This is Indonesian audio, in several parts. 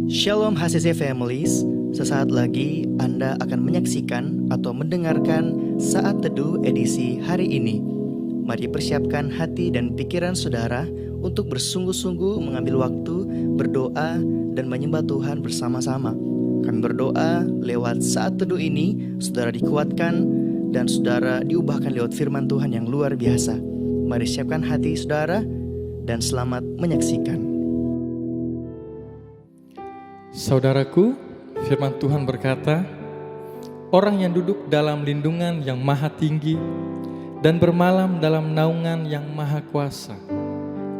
Shalom HCC Families, sesaat lagi Anda akan menyaksikan atau mendengarkan Saat Teduh edisi hari ini. Mari persiapkan hati dan pikiran saudara untuk bersungguh-sungguh mengambil waktu, berdoa, dan menyembah Tuhan bersama-sama. Kami berdoa lewat Saat Teduh ini, saudara dikuatkan dan saudara diubahkan lewat firman Tuhan yang luar biasa. Mari siapkan hati saudara dan selamat menyaksikan. Saudaraku, firman Tuhan berkata, orang yang duduk dalam lindungan yang maha tinggi dan bermalam dalam naungan yang maha kuasa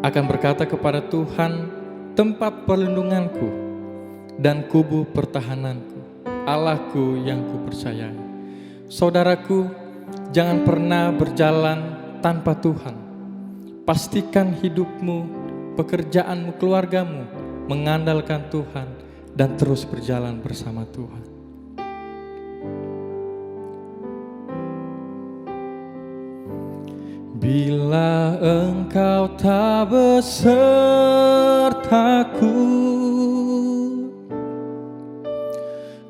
akan berkata kepada Tuhan, tempat perlindunganku dan kubu pertahananku, Allahku yang kupercayai. Saudaraku, jangan pernah berjalan tanpa Tuhan. Pastikan hidupmu, pekerjaanmu, keluargamu mengandalkan Tuhan dan terus berjalan bersama Tuhan. Bila engkau tak besertaku,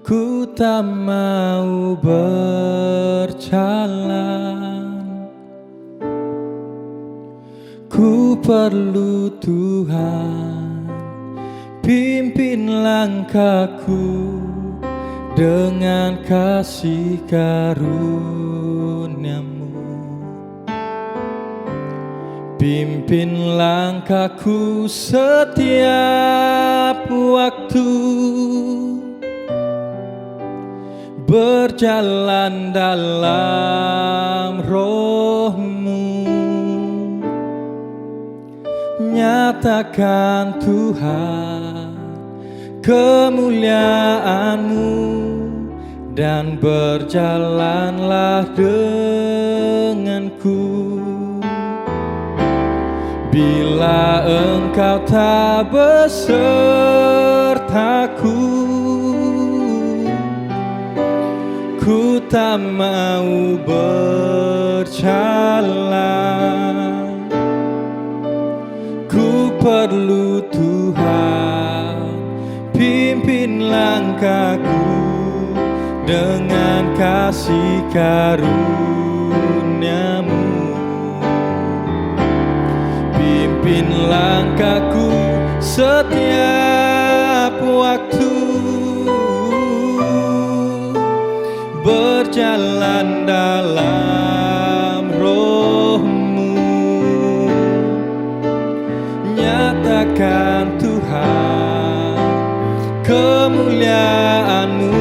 ku tak mau berjalan. Ku perlu Tuhan, pimpin langkahku dengan kasih karunia-Mu. Pimpin langkahku setiap waktu, berjalan dalam Roh-Mu. Nyatakan Tuhan kemuliaan-Mu dan berjalanlah denganku. Bila engkau tak besertaku, ku tak mau berjalan. Ku perlu Tuhan, pimpin langkahku dengan kasih karunia-Mu. Pimpin langkahku setiap waktu, berjalan dalam Roh-Mu. Nyatakan Tuhan kemuliaan-Mu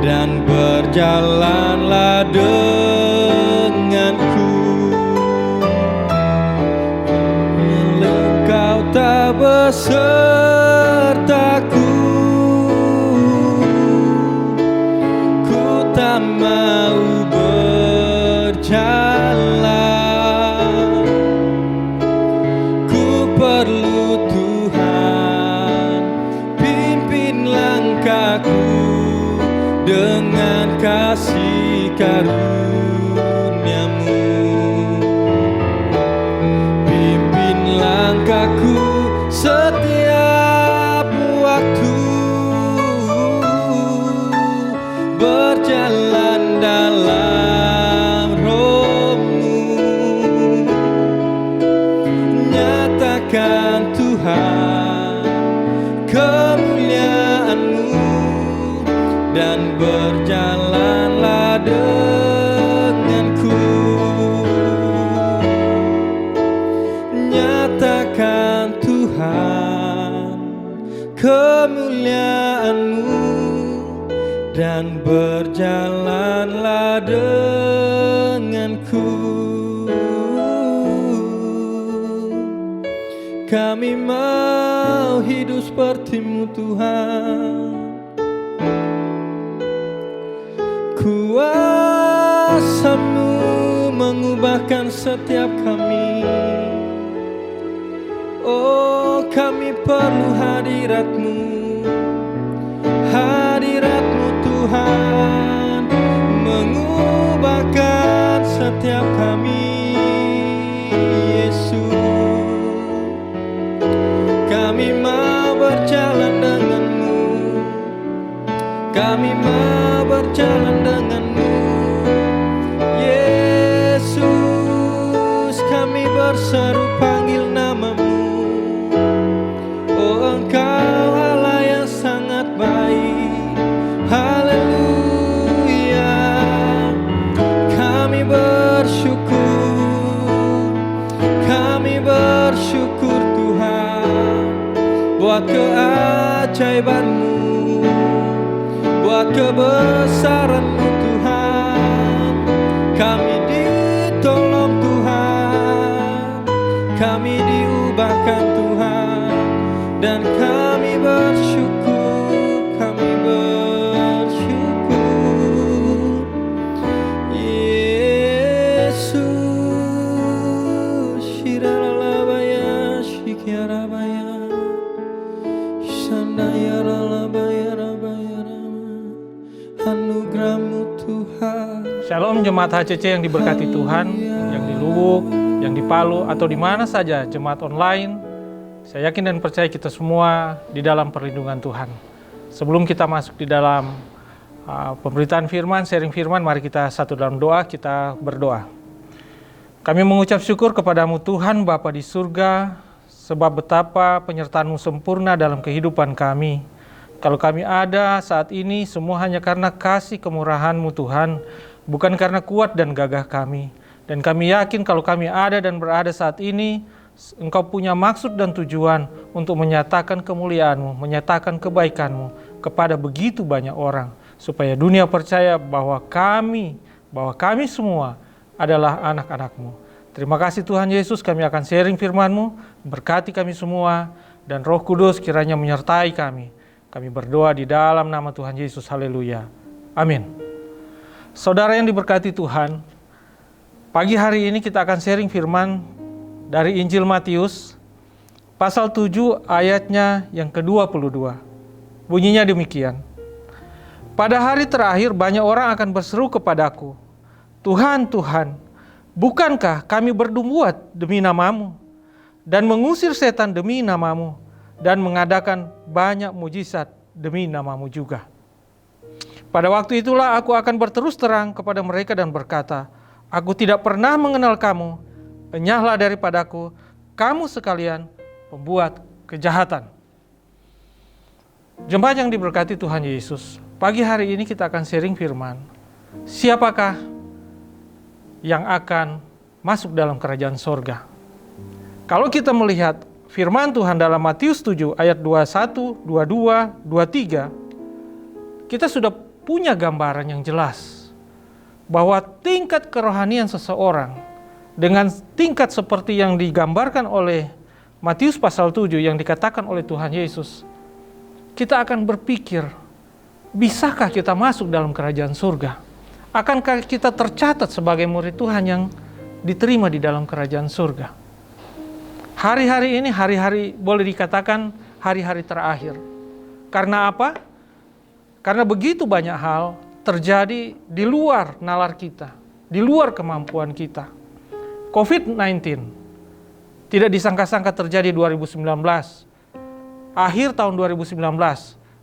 dan berjalanlah denganku. Bila engkau tak besertaku, ku tak mau berjalan. Ku perlu Tuhan, pimpin langkahku dengan kasih karunia-Mu. Pimpin langkahku setiap waktu, berjalan dalam Roh-Mu. Nyatakan Tuhan kemuliaan-Mu dan berjalanlah denganku. Nyatakan Tuhan kemuliaan-Mu dan berjalanlah denganku. Kami mau hidup seperti-Mu Tuhan. Kuasa-Mu mengubahkan setiap kami. Oh, kami perlu hadirat-Mu, hadirat-Mu Tuhan, mengubahkan setiap kami. Yesus, kami mau berjalan dengan kami mau berjalan denganmu. Yesus, kami berseru panggil namamu. Oh, Engkau Allah yang sangat baik. Haleluya. Kami bersyukur Tuhan, buat keajaiban-Mu, buat kebesaran-Mu Tuhan. Kami ditolong Tuhan, kami diubahkan Tuhan, dan kami bersyukur, kami bersyukur. Yesus, shiralalabaya, shikiarabaya, shandayaralabaya, anugerah-Mu Tuhan. Shalom jemaat HCC yang diberkati Tuhan, yang di Lubuk, yang di Palu, atau di mana saja jemaat online. Saya yakin dan percaya kita semua di dalam perlindungan Tuhan. Sebelum kita masuk di dalam pemberitaan firman, sharing firman, mari kita satu dalam doa, kita berdoa. Kami mengucap syukur kepadamu Tuhan Bapa di surga, sebab betapa penyertaan-Mu sempurna dalam kehidupan kami. Kalau kami ada saat ini, semua hanya karena kasih kemurahan-Mu Tuhan, bukan karena kuat dan gagah kami. Dan kami yakin kalau kami ada dan berada saat ini, Engkau punya maksud dan tujuan untuk menyatakan kemuliaan-Mu, menyatakan kebaikan-Mu kepada begitu banyak orang, supaya dunia percaya bahwa kami semua adalah anak-anak-Mu. Terima kasih Tuhan Yesus, kami akan sharing firman-Mu, berkati kami semua, dan Roh Kudus kiranya menyertai kami. Kami berdoa di dalam nama Tuhan Yesus, haleluya, amin. Saudara yang diberkati Tuhan, pagi hari ini kita akan sharing firman dari Injil Matius, pasal 7 ayatnya yang ke-22. Bunyinya demikian. Pada hari terakhir banyak orang akan berseru kepadaku, Tuhan, Tuhan, bukankah kami bernubuat demi namamu, dan mengusir setan demi namamu, dan mengadakan banyak mujizat demi namamu juga. Pada waktu itulah aku akan berterus terang kepada mereka dan berkata, aku tidak pernah mengenal kamu, enyahlah daripadaku, kamu sekalian pembuat kejahatan. Jemaat yang diberkati Tuhan Yesus, pagi hari ini kita akan sharing firman. Siapakah yang akan masuk dalam kerajaan sorga? Kalau kita melihat firman Tuhan dalam Matius 7 ayat 21, 22, 23, kita sudah punya gambaran yang jelas bahwa tingkat kerohanian seseorang dengan tingkat seperti yang digambarkan oleh Matius pasal 7 yang dikatakan oleh Tuhan Yesus, kita akan berpikir, bisakah kita masuk dalam kerajaan surga? Akankah kita tercatat sebagai murid Tuhan yang diterima di dalam kerajaan surga? Hari-hari ini hari-hari boleh dikatakan hari-hari terakhir. Karena apa? Karena begitu banyak hal terjadi di luar nalar kita, di luar kemampuan kita. COVID-19 tidak disangka-sangka terjadi 2019, akhir tahun 2019,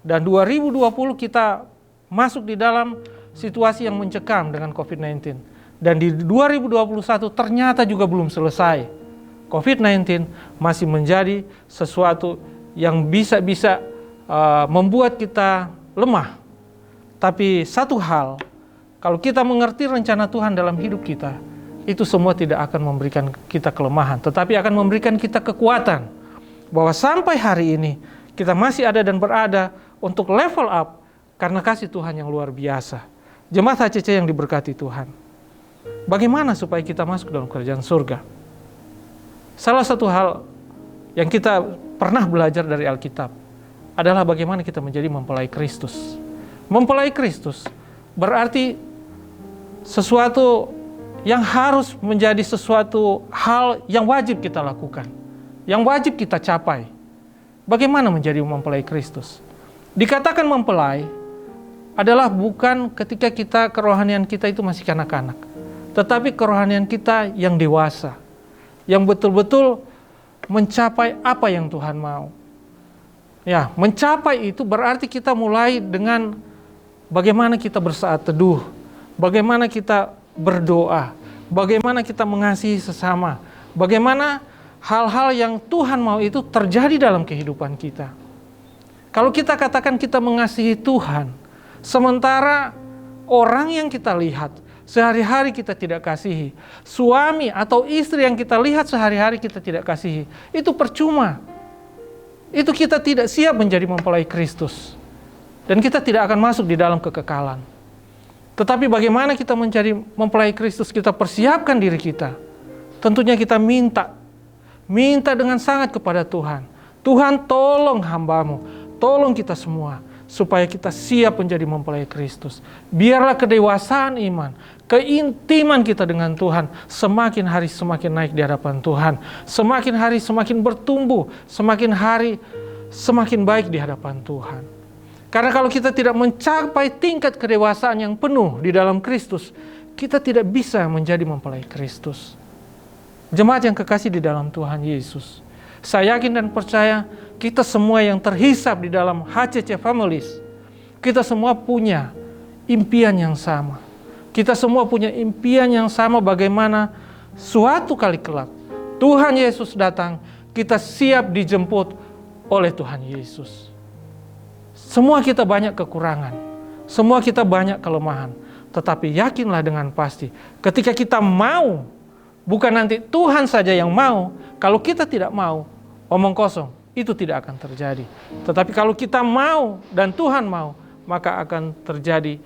dan 2020 kita masuk di dalam situasi yang mencekam dengan COVID-19. Dan di 2021 ternyata juga belum selesai. COVID-19 masih menjadi sesuatu yang bisa membuat kita lemah. Tapi satu hal, kalau kita mengerti rencana Tuhan dalam hidup kita, itu semua tidak akan memberikan kita kelemahan, tetapi akan memberikan kita kekuatan. Bahwa sampai hari ini, kita masih ada dan berada untuk level up, karena kasih Tuhan yang luar biasa. Jemaat HCC yang diberkati Tuhan, bagaimana supaya kita masuk dalam kerajaan surga? Salah satu hal yang kita pernah belajar dari Alkitab adalah bagaimana kita menjadi mempelai Kristus. Mempelai Kristus berarti sesuatu yang harus menjadi sesuatu hal yang wajib kita lakukan, yang wajib kita capai. Bagaimana menjadi mempelai Kristus? Dikatakan mempelai adalah bukan ketika kerohanian kita itu masih kanak-kanak, tetapi kerohanian kita yang dewasa, yang betul-betul mencapai apa yang Tuhan mau. Ya, mencapai itu berarti kita mulai dengan bagaimana kita bersaat teduh, bagaimana kita berdoa, bagaimana kita mengasihi sesama, bagaimana hal-hal yang Tuhan mau itu terjadi dalam kehidupan kita. Kalau kita katakan kita mengasihi Tuhan, sementara orang yang kita lihat sehari-hari kita tidak kasihi, suami atau istri yang kita lihat sehari-hari kita tidak kasihi, itu percuma. Itu kita tidak siap menjadi mempelai Kristus. Dan kita tidak akan masuk di dalam kekekalan. Tetapi bagaimana kita menjadi mempelai Kristus, kita persiapkan diri kita. Tentunya kita minta dengan sangat kepada Tuhan. Tuhan, tolong hamba-Mu, tolong kita semua, supaya kita siap menjadi mempelai Kristus. Biarlah kedewasaan iman, keintiman kita dengan Tuhan semakin hari semakin naik di hadapan Tuhan. Semakin hari semakin bertumbuh, semakin hari semakin baik di hadapan Tuhan. Karena kalau kita tidak mencapai tingkat kedewasaan yang penuh di dalam Kristus, kita tidak bisa menjadi mempelai Kristus. Jemaat yang kekasih di dalam Tuhan Yesus, saya yakin dan percaya kita semua yang terhisap di dalam HCC Families, kita semua punya impian yang sama. Kita semua punya impian yang sama bagaimana suatu kali kelak Tuhan Yesus datang, kita siap dijemput oleh Tuhan Yesus. Semua kita banyak kekurangan, semua kita banyak kelemahan, tetapi yakinlah dengan pasti ketika kita mau, bukan nanti Tuhan saja yang mau. Kalau kita tidak mau, omong kosong, itu tidak akan terjadi. Tetapi kalau kita mau dan Tuhan mau, maka akan terjadi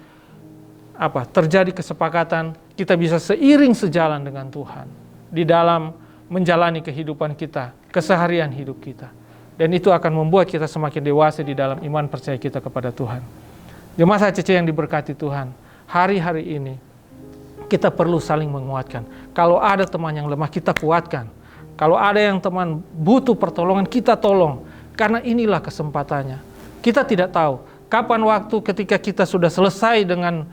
terjadi kesepakatan, kita bisa seiring sejalan dengan Tuhan di dalam menjalani kehidupan kita, keseharian hidup kita. Dan itu akan membuat kita semakin dewasa di dalam iman percaya kita kepada Tuhan. Jemaat HCC yang diberkati Tuhan, hari-hari ini kita perlu saling menguatkan. Kalau ada teman yang lemah, kita kuatkan. Kalau ada yang teman butuh pertolongan, kita tolong. Karena inilah kesempatannya. Kita tidak tahu kapan waktu ketika kita sudah selesai dengan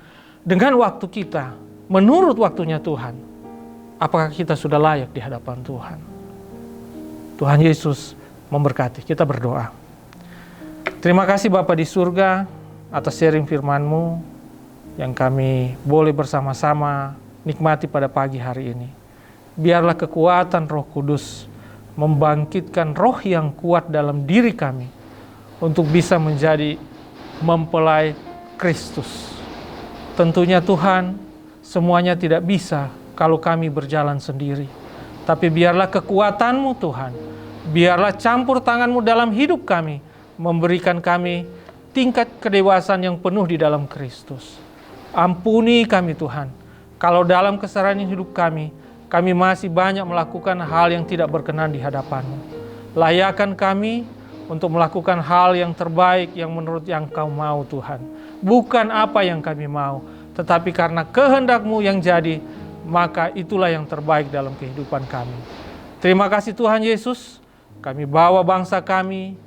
waktu kita, menurut waktunya Tuhan, apakah kita sudah layak di hadapan Tuhan. Tuhan Yesus memberkati. Kita berdoa. Terima kasih Bapa di surga atas sharing firman-Mu yang kami boleh bersama-sama nikmati pada pagi hari ini. Biarlah kekuatan Roh Kudus membangkitkan roh yang kuat dalam diri kami untuk bisa menjadi mempelai Kristus. Tentunya Tuhan, semuanya tidak bisa kalau kami berjalan sendiri. Tapi biarlah kekuatan-Mu Tuhan, biarlah campur tangan-Mu dalam hidup kami, memberikan kami tingkat kedewasaan yang penuh di dalam Kristus. Ampuni kami Tuhan, kalau dalam keseharian hidup kami masih banyak melakukan hal yang tidak berkenan di hadapan-Mu. Layakkan kami untuk melakukan hal yang terbaik yang menurut yang Kau mau Tuhan. Bukan apa yang kami mau, tetapi karena kehendak-Mu yang jadi, maka itulah yang terbaik dalam kehidupan kami. Terima kasih Tuhan Yesus, kami bawa bangsa kami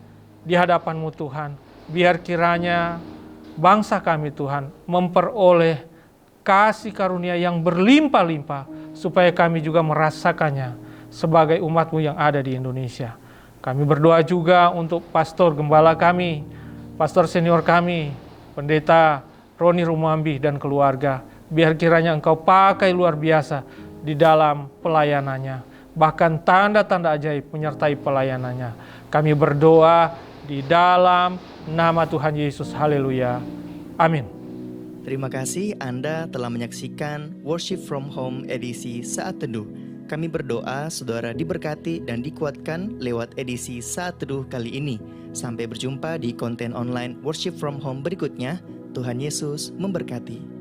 di hadapan-Mu Tuhan. Biar kiranya bangsa kami Tuhan memperoleh kasih karunia yang berlimpah-limpah, supaya kami juga merasakannya sebagai umat-Mu yang ada di Indonesia. Kami berdoa juga untuk pastor gembala kami, pastor senior kami, Pendeta Roni Rumambi dan keluarga. Biar kiranya Engkau pakai luar biasa di dalam pelayanannya. Bahkan tanda-tanda ajaib menyertai pelayanannya. Kami berdoa di dalam nama Tuhan Yesus. Haleluya. Amin. Terima kasih Anda telah menyaksikan Worship from Home edisi Saat Teduh. Kami berdoa saudara diberkati dan dikuatkan lewat edisi Saat Teduh kali ini. Sampai berjumpa di konten online Worship from Home berikutnya. Tuhan Yesus memberkati.